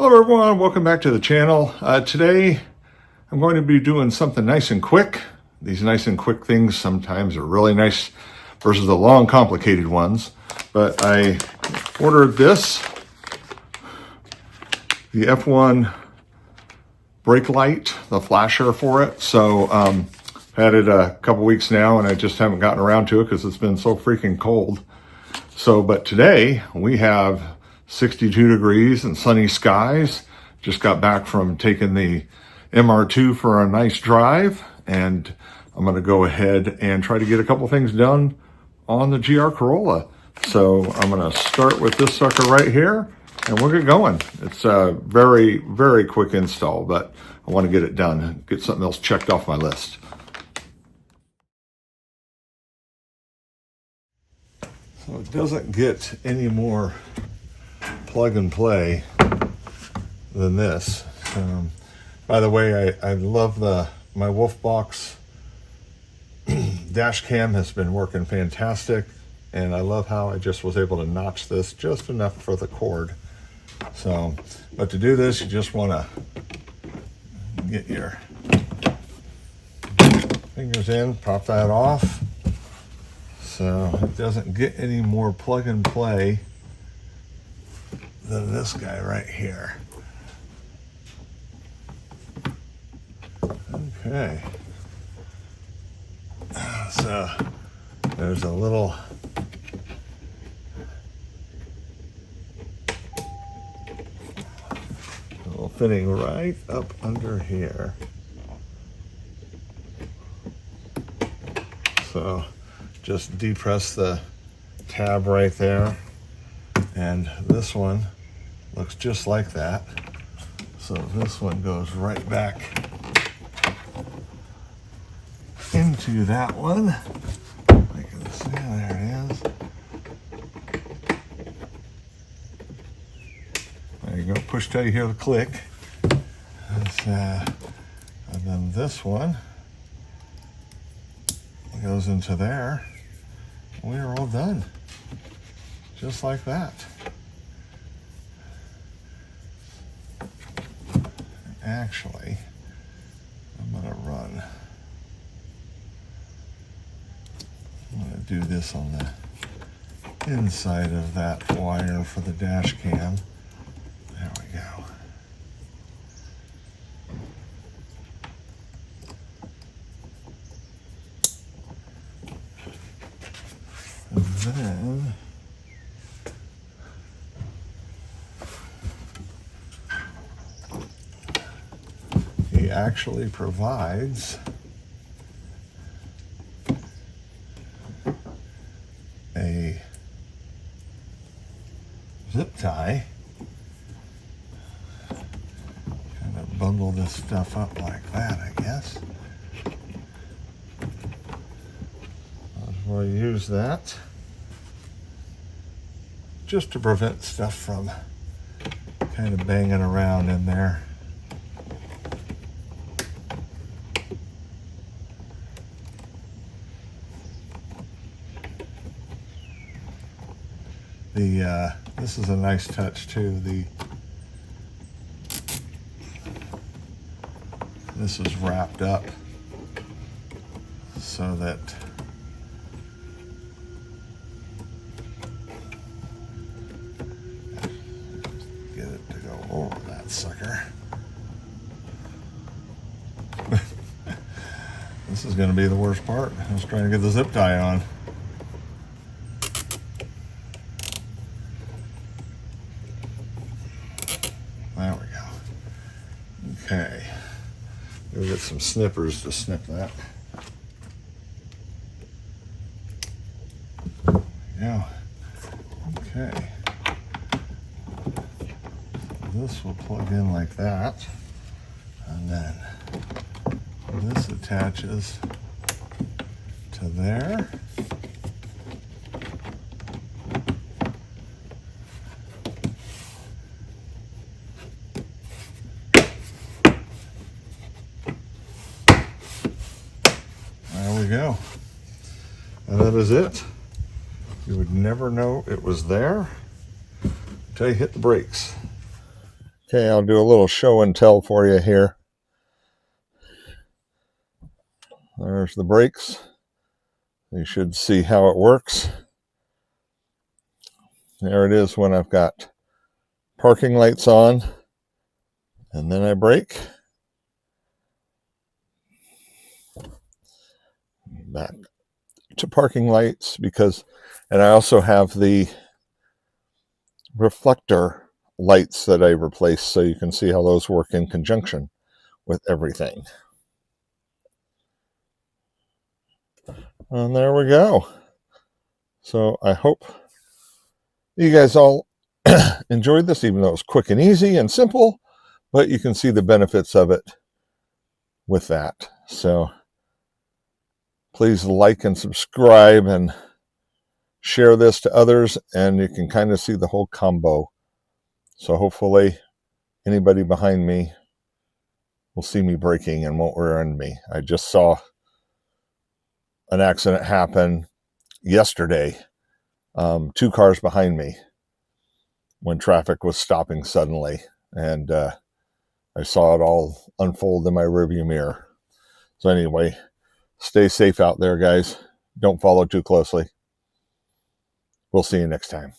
Hello everyone, welcome back to the channel. Today I'm going to be doing something nice and quick. These nice and quick things sometimes are really nice versus the long complicated ones. But I ordered this, the F1 brake light, the flasher for it. So I've had it a couple weeks now and I just haven't gotten around to it because it's been so freaking cold. But today we have 62 degrees and sunny skies. Just got back from taking the MR2 for a nice drive, and I'm going to go ahead and try to get a couple things done on the GR Corolla. So I'm going to start with this sucker right here and we'll get going. It's a very, very quick install, but I want to get it done and get something else checked off my list. So it doesn't get any more plug and play than this. By the way, I love my Wolfbox dash cam has been working fantastic, and I love how I just was able to notch this just enough for the cord. But to do this, you just want to get your fingers in, pop that off, so it doesn't get any more plug and play than this guy right here. Okay. So there's a little fitting right up under here. So just depress the tab right there. And this one looks just like that. So this one goes right back into that one. I can see, there it is. There you go, push till you hear the click. And then this one goes into there. We're all done. Just like that. Actually, I'm going to do this on the inside of that wire for the dash cam. There we go. And then he actually provides a zip tie. Kind of bundle this stuff up like that, I guess. We'll use that just to prevent stuff from kind of banging around in there. This is a nice touch too. This is wrapped up so that get it to go over that sucker. This is going to be the worst part. I was trying to get the zip tie on. There we go. Okay. We'll get some snippers to snip that. There we go. Okay. This will plug in like that. And then this attaches to there. There we go. And that is it. You would never know it was there until you hit the brakes. Okay, I'll do a little show and tell for you here. There's the brakes. You should see how it works. There it is when I've got parking lights on, and then I brake. Back to parking lights and I also have the reflector lights that I replaced, so you can see how those work in conjunction with everything. And there we go. So I hope you guys all enjoyed this, even though it was quick and easy and simple, but you can see the benefits of it with that. So please like and subscribe and share this to others, and you can kind of see the whole combo. So hopefully anybody behind me will see me braking and won't rear end me. I just saw an accident happen yesterday, 2 cars behind me when traffic was stopping suddenly, and I saw it all unfold in my rearview mirror. So anyway, stay safe out there, guys. Don't follow too closely. We'll see you next time.